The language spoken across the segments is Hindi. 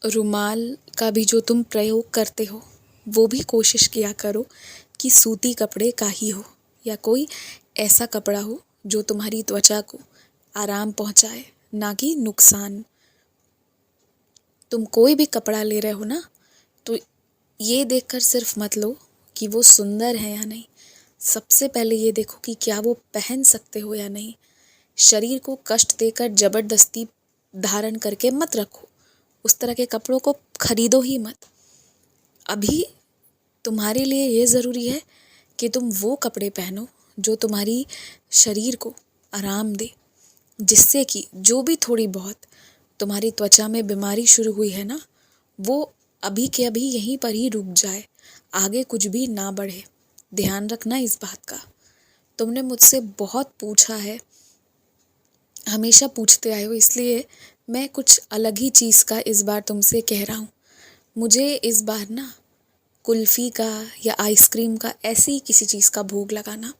रुमाल का भी जो तुम प्रयोग करते हो वो भी कोशिश किया करो कि सूती कपड़े का ही हो या कोई ऐसा कपड़ा हो जो तुम्हारी त्वचा को आराम पहुंचाए, ना कि नुकसान। तुम कोई भी कपड़ा ले रहे हो ना, तो ये देखकर सिर्फ मत लो कि वो सुंदर है या नहीं। सबसे पहले ये देखो कि क्या वो पहन सकते हो या नहीं। शरीर को कष्ट देकर जबरदस्ती धारण करके मत रखो। उस तरह के कपड़ों को खरीदो ही मत। अभी तुम्हारे लिए ये ज़रूरी है कि तुम वो कपड़े पहनो जो तुम्हारी शरीर को आराम दे, जिससे कि जो भी थोड़ी बहुत तुम्हारी त्वचा में बीमारी शुरू हुई है ना, वो अभी के अभी यहीं पर ही रुक जाए, आगे कुछ भी ना बढ़े। ध्यान रखना इस बात का। तुमने मुझसे बहुत पूछा है, हमेशा पूछते आए हो, इसलिए मैं कुछ अलग ही चीज़ का इस बार तुमसे कह रहा हूँ। मुझे इस बार ना कुल्फ़ी का या आइसक्रीम का, ऐसी किसी चीज़ का भोग लगाना,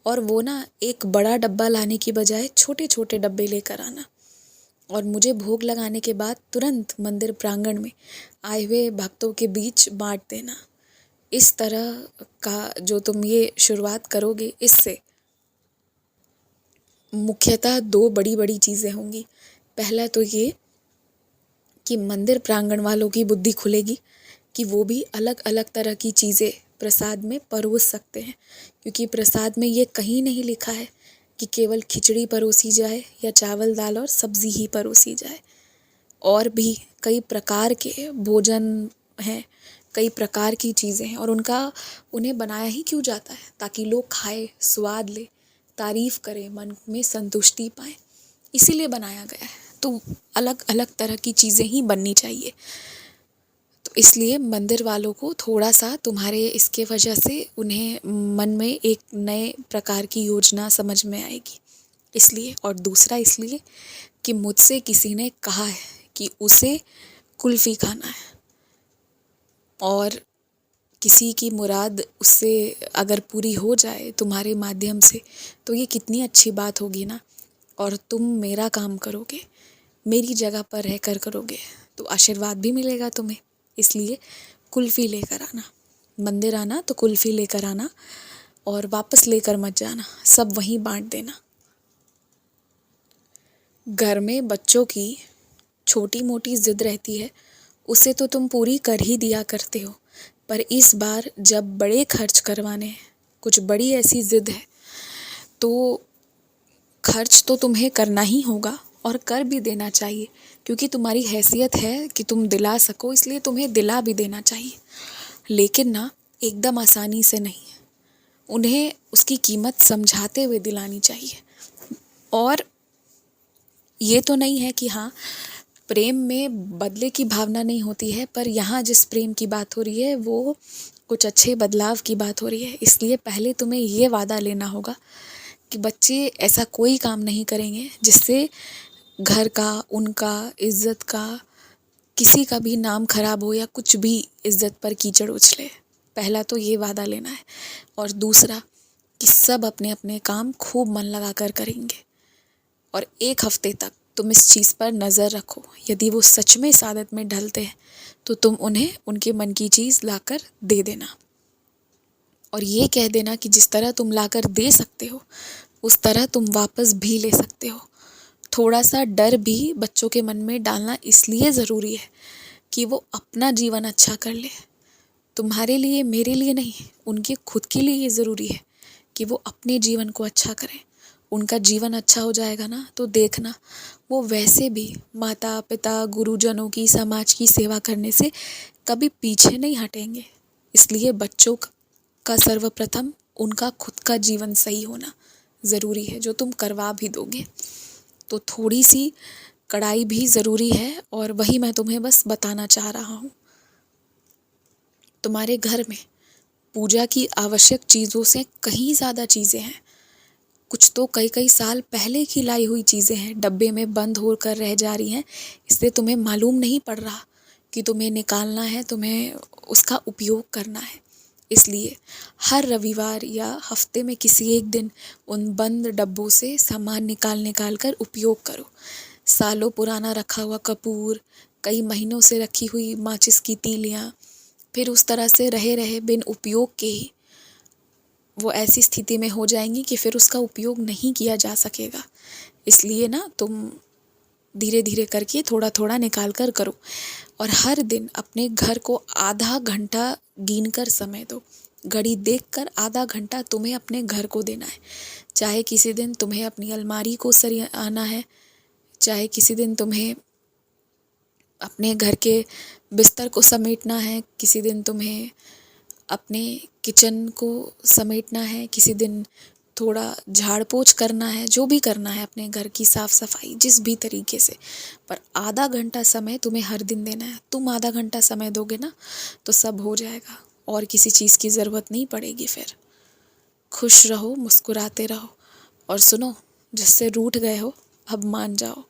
और वो ना एक बड़ा डब्बा लाने की बजाय छोटे छोटे डब्बे लेकर आना, और मुझे भोग लगाने के बाद तुरंत मंदिर प्रांगण में आए हुए भक्तों के बीच बांट देना। इस तरह का जो तुम ये शुरुआत करोगे, इससे मुख्यतः दो बड़ी बड़ी चीज़ें होंगी। पहला तो ये कि मंदिर प्रांगण वालों की बुद्धि खुलेगी कि वो भी अलग अलग तरह की चीज़ें प्रसाद में परोस सकते हैं, क्योंकि प्रसाद में ये कहीं नहीं लिखा है कि केवल खिचड़ी परोसी जाए या चावल दाल और सब्ज़ी ही परोसी जाए। और भी कई प्रकार के भोजन हैं, कई प्रकार की चीज़ें हैं, और उन्हें बनाया ही क्यों जाता है, ताकि लोग खाए, स्वाद ले, तारीफ़ करें, मन में संतुष्टि पाएं। इसीलिए बनाया गया है। तो अलग अलग तरह की चीज़ें ही बननी चाहिए। तो इसलिए मंदिर वालों को थोड़ा सा तुम्हारे इसके वजह से उन्हें मन में एक नए प्रकार की योजना समझ में आएगी, इसलिए। और दूसरा इसलिए कि मुझसे किसी ने कहा है कि उसे कुल्फ़ी खाना है, और किसी की मुराद उससे अगर पूरी हो जाए तुम्हारे माध्यम से, तो ये कितनी अच्छी बात होगी ना। और तुम मेरा काम करोगे, मेरी जगह पर रहकर करोगे, तो आशीर्वाद भी मिलेगा तुम्हें। इसलिए कुल्फ़ी लेकर आना, मंदिर आना तो कुल्फ़ी लेकर आना, और वापस लेकर मत जाना, सब वहीं बांट देना। घर में बच्चों की छोटी मोटी ज़िद रहती है, उसे तो तुम पूरी कर ही दिया करते हो, पर इस बार जब बड़े खर्च करवाने हैं, कुछ बड़ी ऐसी ज़िद है, तो खर्च तो तुम्हें करना ही होगा और कर भी देना चाहिए, क्योंकि तुम्हारी हैसियत है कि तुम दिला सको, इसलिए तुम्हें दिला भी देना चाहिए। लेकिन ना, एकदम आसानी से नहीं, उन्हें उसकी कीमत समझाते हुए दिलानी चाहिए। और ये तो नहीं है कि हाँ, प्रेम में बदले की भावना नहीं होती है, पर यहाँ जिस प्रेम की बात हो रही है वो कुछ अच्छे बदलाव की बात हो रही है। इसलिए पहले तुम्हें ये वादा लेना होगा कि बच्चे ऐसा कोई काम नहीं करेंगे जिससे घर का, उनका, इज्जत का, किसी का भी नाम खराब हो, या कुछ भी इज्जत पर कीचड़ उछले। पहला तो ये वादा लेना है। और दूसरा कि सब अपने अपने काम खूब मन लगा कर करेंगे, और 1 हफ्ते तक तुम इस चीज़ पर नज़र रखो। यदि वो सच में इस आदत में ढलते हैं, तो तुम उन्हें उनके मन की चीज़ लाकर दे देना, और ये कह देना कि जिस तरह तुम लाकर दे सकते हो, उस तरह तुम वापस भी ले सकते हो। थोड़ा सा डर भी बच्चों के मन में डालना इसलिए ज़रूरी है कि वो अपना जीवन अच्छा कर ले। तुम्हारे लिए, मेरे लिए नहीं, उनके खुद के लिए ये ज़रूरी है कि वो अपने जीवन को अच्छा करें। उनका जीवन अच्छा हो जाएगा ना, तो देखना, वो वैसे भी माता पिता, गुरुजनों की, समाज की सेवा करने से कभी पीछे नहीं हटेंगे। इसलिए बच्चों का सर्वप्रथम उनका खुद का जीवन सही होना ज़रूरी है, जो तुम करवा भी दोगे। तो थोड़ी सी कड़ाई भी ज़रूरी है, और वही मैं तुम्हें बस बताना चाह रहा हूँ। तुम्हारे घर में पूजा की आवश्यक चीज़ों से कहीं ज़्यादा चीज़ें हैं। कुछ तो कई कई साल पहले की लाई हुई चीज़ें हैं, डब्बे में बंद होकर रह जा रही हैं, इसलिए तुम्हें मालूम नहीं पड़ रहा कि तुम्हें निकालना है, तुम्हें उसका उपयोग करना है। इसलिए हर रविवार या हफ्ते में किसी एक दिन उन बंद डब्बों से सामान निकाल निकाल कर उपयोग करो। सालों पुराना रखा हुआ कपूर, कई महीनों से रखी हुई माचिस की तीलियाँ फिर उस तरह से रहे रहे बिन उपयोग के ही वो ऐसी स्थिति में हो जाएंगी कि फिर उसका उपयोग नहीं किया जा सकेगा। इसलिए ना तुम धीरे धीरे करके थोड़ा थोड़ा निकाल कर करो और हर दिन अपने घर को आधा घंटा गिन कर समय दो। घड़ी देखकर आधा घंटा तुम्हें अपने घर को देना है। चाहे किसी दिन तुम्हें अपनी अलमारी को सरियाना है, चाहे किसी दिन तुम्हें अपने घर के बिस्तर को समेटना है, किसी दिन तुम्हें अपने किचन को समेटना है, किसी दिन थोड़ा झाड़ पोछ करना है, जो भी करना है अपने घर की साफ सफाई जिस भी तरीके से, पर आधा घंटा समय तुम्हें हर दिन देना है। तुम आधा घंटा समय दोगे ना तो सब हो जाएगा और किसी चीज़ की ज़रूरत नहीं पड़ेगी। फिर खुश रहो, मुस्कुराते रहो और सुनो, जिससे रूठ गए हो अब मान जाओ।